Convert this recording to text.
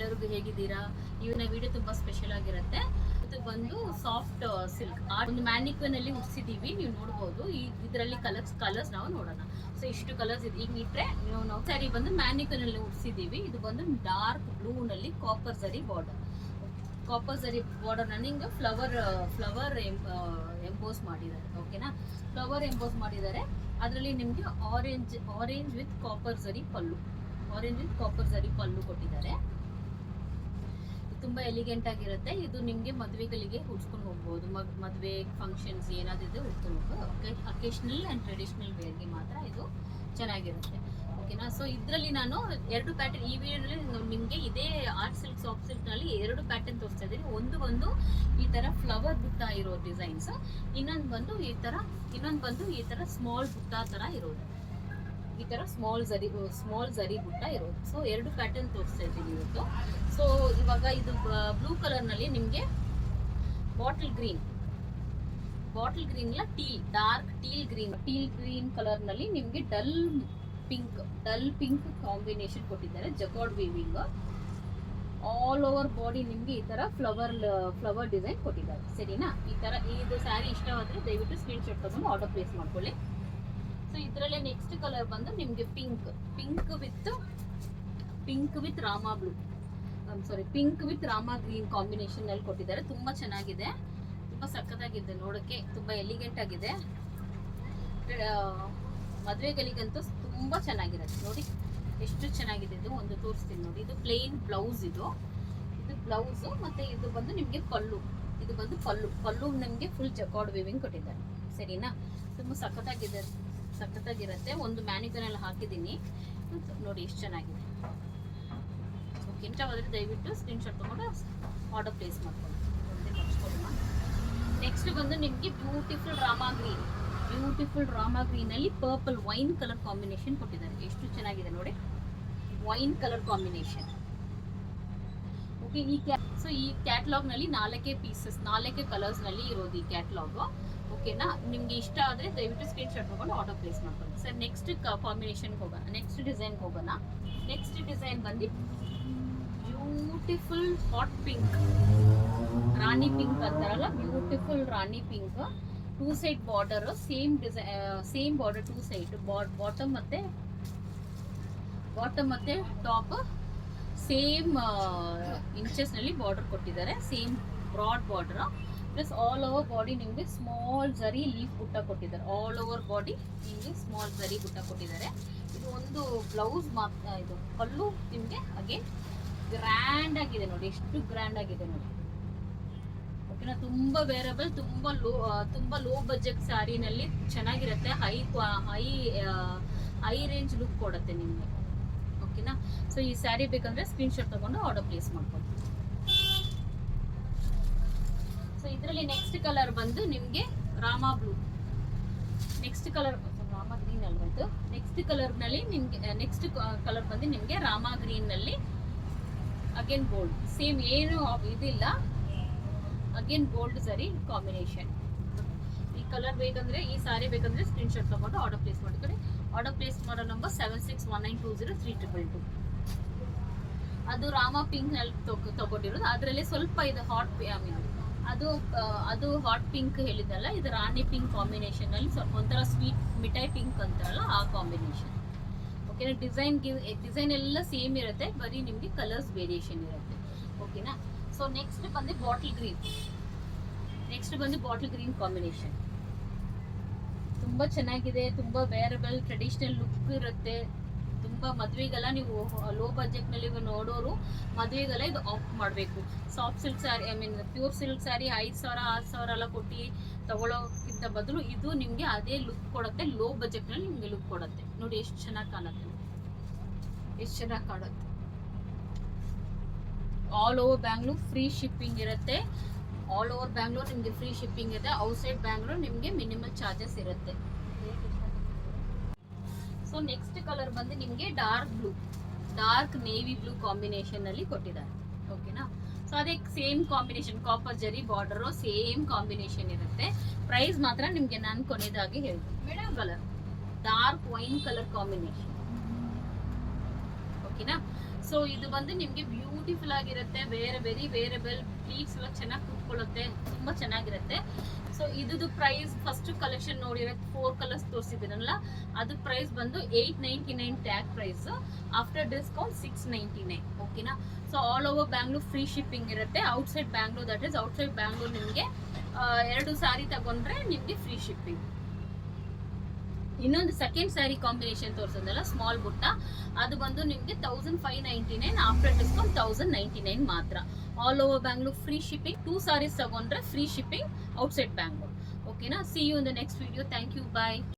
ಎಲ್ಲರಿಗೂ ಹೇಗಿದ್ದೀರಾ? ಇವನ ವಿಡಿಯೋ ತುಂಬಾ ಸ್ಪೆಷಲ್ ಆಗಿರುತ್ತೆ. ಇದು ಬಂದು ಸಾಫ್ಟ್ ಸಿಲ್ಕ್ ಒಂದು ಮ್ಯಾನಿಕ್ವಿನ್ ಅಲ್ಲಿ ಉಡ್ಸಿದೀವಿ, ನೀವು ನೋಡಬಹುದು. ಇದರಲ್ಲಿ ಕಲರ್ಸ್ ನಾವು ನೋಡೋಣ. ಸೊ ಇಷ್ಟು ಕಲರ್ಸ್ ಇದೆ. ಈಗ ಇಟ್ರೆ ನಾವು ಸ್ಯಾರಿ ಬಂದು ಮ್ಯಾನಿಕ್ವಿನ್ ಅಲ್ಲಿ ಉಡ್ಸಿದೀವಿ. ಇದು ಬಂದು ಡಾರ್ಕ್ ಬ್ಲೂ ನಲ್ಲಿ ಕಾಪರ್ ಜರಿ ಬಾರ್ಡರ್ ನಿಂಗೆ ಫ್ಲವರ್ ಎಂಬೋಸ್ ಮಾಡಿದ್ದಾರೆ. ಓಕೆನಾ, ಫ್ಲವರ್ ಎಂಬೋಸ್ ಮಾಡಿದ್ದಾರೆ. ಅದರಲ್ಲಿ ನಿಮಗೆ ಆರೆಂಜ್ ವಿತ್ ಕಾಪರ್ ಜರಿ ಪಲ್ಲು ಕೊಟ್ಟಿದ್ದಾರೆ. ತುಂಬಾ ಎಲಿಗೆಂಟ್ ಆಗಿರುತ್ತೆ. ಇದು ನಿಮ್ಗೆ ಮದುವೆಗಳಿಗೆ ಉಡ್ಸ್ಕೊಂಡು ಹೋಗ್ಬೋದು. ಮದುವೆ ಫಂಕ್ಷನ್ಸ್ ಏನಾದ್ರು ಉಡ್ಸ್ಕೊಂಡು ಹೋಗ್ಬೋದು. ಅಕೇಶನಲ್ ಅಂಡ್ ಟ್ರೆಡಿಷನಲ್ ವೇರ್ಗೆ ಮಾತ್ರ ಇದು ಚೆನ್ನಾಗಿರುತ್ತೆ. ಓಕೆನಾ, ಸೊ ಇದರಲ್ಲಿ ನಾನು 2 ಪ್ಯಾಟರ್ನ್ ಈ ವಿಡಿಯೋನಲ್ಲಿ ನಿಮಗೆ ಇದೇ ಆರ್ಟ್ ಸಿಲ್ಕ್ ಸಾಫ್ಟ್ ಸಿಲ್ಕ್ ನಲ್ಲಿ 2 ಪ್ಯಾಟರ್ನ್ ತೋರಿಸ್ತಾ ಇದ್ದೀನಿ. ಒಂದು ಈ ತರ ಫ್ಲವರ್ ಬುಟ್ಟ ಇರೋ ಡಿಸೈನ್ಸ್, ಇನ್ನೊಂದು ಬಂದು ಈ ತರ ಸ್ಮಾಲ್ ಬುಟ್ಟ ತರ ಇರೋದು. ಈ ತರ ಸ್ಮಾಲ್ ಜರಿ ಬುಟ್ಟ ಇರೋದು. ಸೊ 2 ಪ್ಯಾಟರ್ನ್ ತೋರಿಸ್ತಾ ಇದ್ದೀನಿ ಇವತ್ತು. ಸೊ ಇವಾಗ ಇದು ಬ್ಲೂ ಕಲರ್ ನಲ್ಲಿ ನಿಮ್ಗೆ ಬಾಟಲ್ ಗ್ರೀನ್ ಇಲ್ಲ ಡಾರ್ಕ್ ಟೀಲ್ ಗ್ರೀನ್ ಕಲರ್ ನಲ್ಲಿ ನಿಮ್ಗೆ ಡಲ್ ಪಿಂಕ್ ಕಾಂಬಿನೇಷನ್ ಕೊಟ್ಟಿದ್ದಾರೆ. Jacquard weaving all over body ನಿಮ್ಗೆ ಈ ತರ ಫ್ಲವರ್ ಡಿಸೈನ್ ಕೊಟ್ಟಿದ್ದಾರೆ. ಸರಿನಾ, ಈ ತರ ಇದು ಸ್ಯಾರಿ ಇಷ್ಟವಾದ್ರೆ ದಯವಿಟ್ಟು ಸ್ಕ್ರೀನ್ ಶಾಟ್ ತಗೊಂಡು ಆರ್ಡರ್ ಪ್ಲೇಸ್ ಮಾಡ್ಕೊಳ್ಳಿ. ಸೊ ಇದರಲ್ಲೇ ನೆಕ್ಸ್ಟ್ ಕಲರ್ ಬಂದು ನಿಮ್ಗೆ pink with Rama blue pink with Rama green combination ನಲ್ಲಿ ಕೊಟ್ಟಿದ್ದಾರೆ. ತುಂಬಾ ಚೆನ್ನಾಗಿದೆ, ತುಂಬಾ ಸಖತ್ತಾಗಿದೆ, ನೋಡಕ್ಕೆ ತುಂಬಾ ಎಲಿಗೆಂಟ್ ಆಗಿದೆ. ಮದುವೆಗಳಿಗಂತೂ ತುಂಬಾ ಚೆನ್ನಾಗಿರುತ್ತೆ. ನೋಡಿ ಎಷ್ಟು ಚೆನ್ನಾಗಿದೆ. ಇದು ಒಂದು ತೋರಿಸ್ತೀನಿ ನೋಡಿ. ಇದು ಪ್ಲೇನ್ ಬ್ಲೌಸ್, ಇದು ಬ್ಲೌಸ್. ಮತ್ತೆ ಇದು ಬಂದು ನಿಮ್ಗೆ ಪಲ್ಲು ನಿಮ್ಗೆ ಫುಲ್ ಜಕಾರ್ಡ್ ವೀವಿಂಗ್ ಕೊಟ್ಟಿದ್ದಾರೆ. ಸರಿನಾ, ತುಂಬಾ ಸಖತ್ತಾಗಿರುತ್ತೆ. ಒಂದು ಮ್ಯಾನಿಕ್ವಿನ್ ಅಲ್ಲಿ ಹಾಕಿದ್ದೀನಿ ನೋಡಿ, ಎಷ್ಟು ಚೆನ್ನಾಗಿದೆ. ಓಕೆ, ಇಷ್ಟವಾದ್ರೆ ದಯವಿಟ್ಟು ಸ್ಕ್ರೀನ್ ಶಾಟ್ ತಗೊಂಡು ಆರ್ಡರ್ ಪ್ಲೇಸ್ ಮಾಡ್ಕೊಳ್ಳಿ. ನೆಕ್ಸ್ಟ್ ಬಂದು ನಿಮ್ಗೆ ಬ್ಯೂಟಿಫುಲ್ ರಾಮಾ ಗ್ರೀನ್ ಅಲ್ಲಿ ಪರ್ಪಲ್ ವೈನ್ ಕಲರ್ ಕಾಂಬಿನೇಷನ್ ಕೊಟ್ಟಿದ್ದಾರೆ. ಎಷ್ಟು ಚೆನ್ನಾಗಿದೆ ನೋಡಿ, ವೈನ್ ಕಲರ್ ಕಾಂಬಿನೇಷನ್. ಓಕೆ, ಈ ಕ್ಯಾಟಲಾಗ್ ನಲ್ಲಿ 4 ಕಲರ್ಸ್ ನಲ್ಲಿ ಇರೋದು ಈ ಕ್ಯಾಟಲಾಗ್. ಓಕೆನಾ, ನಿಮ್ಗೆ ಇಷ್ಟ ಆದ್ರೆ ದಯವಿಟ್ಟು ಸ್ಕ್ರೀನ್ ಶಾಟ್ ತಗೊಂಡು ಆರ್ಡರ್ ಪ್ಲೇಸ್ ಮಾಡ್ಕೊಳ್ಳಿ. ಸರ್ ನೆಕ್ಸ್ಟ್ ಕಾಂಬಿನೇಷನ್ ಹೋಗೋಣ, ನೆಕ್ಸ್ಟ್ ಡಿಸೈನ್ ಹೋಗೋಣ. ನೆಕ್ಸ್ಟ್ ಡಿಸೈನ್ ಬಂದು beautiful hot pink, rani pink ಅಂತಾರಲ್ಲ, beautiful rani pink. 2 side border, same border 2 side, bottom ಮತ್ತೆ ಟಾಪ್ ಸೇಮ್ ಇಂಚಸ್ ನಲ್ಲಿ ಬಾರ್ಡರ್ ಕೊಟ್ಟಿದ್ದಾರೆ. Same broad border plus all over body ನಿಮ್ಗೆ small zari leaf butta ಕೊಟ್ಟಿದ್ದಾರೆ. All over body ನಿಮ್ಗೆ small zari butta ಕೊಟ್ಟಿದ್ದಾರೆ. ಇದು ಒಂದು ಬ್ಲೌಸ್ ಮಾತ್ರ. ಇದು ಪಲ್ಲು ನಿಮ್ಗೆ ಅಗೇನ್ ಗ್ರ್ಯಾಂಡ್ ಆಗಿದೆ ನೋಡಿ, ಎಷ್ಟು ಗ್ರ್ಯಾಂಡ್ ಆಗಿದೆ ನೋಡಿ. ಓಕೆನಾ, ತುಂಬಾ ವೇರಬಲ್, ತುಂಬಾ ಲೋ ಬಜೆಟ್ ಸ್ಯಾರಿನಲ್ಲಿ ಚೆನ್ನಾಗಿರುತ್ತೆ. ಹೈ ರೇಂಜ್ ಲುಕ್ ಕೊಡುತ್ತೆ ನಿಮ್ಗೆ. ಓಕೆನಾ, ಸೊ ಈ ಸ್ಯಾರಿ ಬೇಕಂದ್ರೆ ಸ್ಕ್ರೀನ್ ಶಾಟ್ ತಗೊಂಡು ಆರ್ಡರ್ ಪ್ಲೇಸ್ ಮಾಡ್ಕೊಂಡು. ಸೊ ಇದರಲ್ಲಿ ನೆಕ್ಸ್ಟ್ ಕಲರ್ ಬಂದು ನಿಮ್ಗೆ Rama blue, next colour Rama green ಅಲ್ಲಿ ಬಂತು. ನೆಕ್ಸ್ಟ್ ಕಲರ್ ಬಂದು ನಿಮ್ಗೆ ರಾಮಾ ಗ್ರೀನ್ ನಲ್ಲಿ ಅಗೇನ್ ಗೋಲ್ಡ್, ಸೇಮ್ ಏನು ಇದಿಲ್ಲ, ಅಗೇನ್ ಗೋಲ್ಡ್ ಸರಿ ಕಾಂಬಿನೇಷನ್. ಈ ಕಲರ್ ಬೇಕಂದ್ರೆ, ಈ ಸಾರಿ ಬೇಕಂದ್ರೆ ಸ್ಕ್ರೀನ್ ಶಾಟ್ ತಗೊಂಡು ಆರ್ಡರ್ ಪ್ಲೇಸ್ ಮಾಡ್ಕೊಳ್ಳಿ. ಆರ್ಡರ್ ಪ್ಲೇಸ್ ಮಾಡೋ ನಂಬರ್ 7619203222. ಅದು ರಾಮಾ ಪಿಂಕ್ ನಲ್ಲಿ ತಗೊಂಡಿರೋದು. ಅದರಲ್ಲಿ ಸ್ವಲ್ಪ ಇದು ಹಾಟ್, ಅದು ಹಾಟ್ ಪಿಂಕ್ ಹೇಳಿದಲ್ಲ, ಇದು ರಾಣಿ ಪಿಂಕ್ ಕಾಂಬಿನೇಷನ್ ಅಲ್ಲಿ ಒಂಥರ ಸ್ವೀಟ್ ಮಿಠಾಯಿ ಪಿಂಕ್ ಅಂತಾರಲ್ಲ, ಆ ಕಾಂಬಿನೇಷನ್. ಓಕೆನಾ, ಡಿಸೈನ್ ಎಲ್ಲ ಸೇಮ್ ಇರುತ್ತೆ, ಬರೀ ನಿಮ್ಗೆ ಕಲರ್ಸ್ ವೇರಿಯೇಷನ್ ಇರುತ್ತೆ. ಓಕೆನಾ, ಸೊ ನೆಕ್ಸ್ಟ್ ಬಂದು ಬಾಟಲ್ ಗ್ರೀನ್ ಕಾಂಬಿನೇಷನ್. ತುಂಬಾ ಚೆನ್ನಾಗಿದೆ, ತುಂಬಾ ವೇರಬಲ್ ಟ್ರೆಡಿಷನಲ್ ಲುಕ್ ಇರುತ್ತೆ. ತುಂಬಾ ಮದ್ವೆಗೆಲ್ಲ ನೀವು ಲೋ ಬಜೆಟ್ ನಲ್ಲಿ ನೋಡೋರು ಮದ್ವೆಗೆಲ್ಲ ಇದು ಆಫ್ ಮಾಡಬೇಕು. Soft silk sari, pure silk sari 5,000 6,000 ಎಲ್ಲ ಕೊಟ್ಟು ತಗೊಳ್ಳೋಕ್ಕಿಂತ ಬದಲು ಇದು ನಿಮ್ಗೆ ಅದೇ ಲುಕ್ ಕೊಡುತ್ತೆ. ಲೋ ಬಜೆಟ್ ನಲ್ಲಿ ನಿಮ್ಗೆ ಲುಕ್ ಕೊಡುತ್ತೆ. ನೋಡಿ ಎಷ್ಟು ಚೆನ್ನಾಗಿ ಕಾಣುತ್ತೆ. All over Bangalore free shipping ಇರುತ್ತೆ. ನಿಮ್ಗೆ ಫ್ರೀ ಶಿಪ್ಪಿಂಗ್ ಇದೆ. ಔಟ್ಸೈಡ್ ಬ್ಯಾಂಗ್ಳೂರ್ ನಿಮ್ಗೆ ಮಿನಿಮಲ್ ಚಾರ್ಜಸ್ ಇರುತ್ತೆ. ಸೊ ನೆಕ್ಸ್ಟ್ ಕಲರ್ ಬಂದು ನಿಮ್ಗೆ ಡಾರ್ಕ್ ನೇವಿ ಬ್ಲೂ ಕಾಂಬಿನೇಷನ್ ಅಲ್ಲಿ ಕೊಟ್ಟಿದ್ದಾರೆ. ಓಕೆನಾ, ಸೊ ಅದೇ same combination, copper zari border same combination ಇರುತ್ತೆ. ಪ್ರೈಸ್ ಮಾತ್ರ ನಿಮ್ಗೆ ನಾನು ಕೊನೆಯದಾಗಿ ಹೇಳ್ತೀನಿ. Dark wine colour combination. ಓಕೆನಾ, ಸೊ ಇದು ಬಂದು ನಿಮಗೆ ಬ್ಯೂಟಿಫುಲ್ ಆಗಿರುತ್ತೆ, ವೆರಿ ವೇರಬಲ್, ಪ್ಲೀಟ್ಸ್ ಎಲ್ಲ ಚೆನ್ನಾಗಿ ಕುತ್ಕೊಳ್ಳುತ್ತೆ, ತುಂಬಾ ಚೆನ್ನಾಗಿರುತ್ತೆ. ಸೊ ಇದು ಪ್ರೈಸ್ ಫಸ್ಟ್ ಕಲೆಕ್ಷನ್ ನೋಡಿರೋದು 4 ಕಲರ್ಸ್ ತೋರಿಸಿದ್ದೀನಲ್ಲ, ಅದು ಪ್ರೈಸ್ ಬಂದು 899 ಟ್ಯಾಗ್ ಪ್ರೈಸ್. After discount 699. ಓಕೆನಾ. So all over Bangalore free shipping ಇರುತ್ತೆ. Outside Bangalore, that is outside Bangalore ನಿಮಗೆ 2 ಸಾರಿ ತಗೊಂಡ್ರೆ ನಿಮಗೆ ಫ್ರೀ ಶಿಪ್ಪಿಂಗ್. ಇನ್ನೊಂದು ಸೆಕೆಂಡ್ ಸ್ಯಾರಿ ಕಾಂಬಿನೇಷನ್ ತೋರಿಸೋದಲ್ಲ, ಸ್ಮಾಲ್ ಬುಟ್ಟ, ಅದು ಬಂದು ನಿಮಗೆ 1599. ಆಫ್ಟರ್ ಡಿಸ್ಕೌಂಟ್ 1099 ಮಾತ್ರ. All over Bangalore free shipping. 2 saris ತಗೊಂಡ್ರೆ ಫ್ರೀ ಶಿಪ್ಪಿಂಗ್ ಔಟ್ಸೈಡ್ ಬ್ಯಾಂಗ್ಳೂರ್. ಓಕೆನಾ. See you in the next video. Thank you. Bye.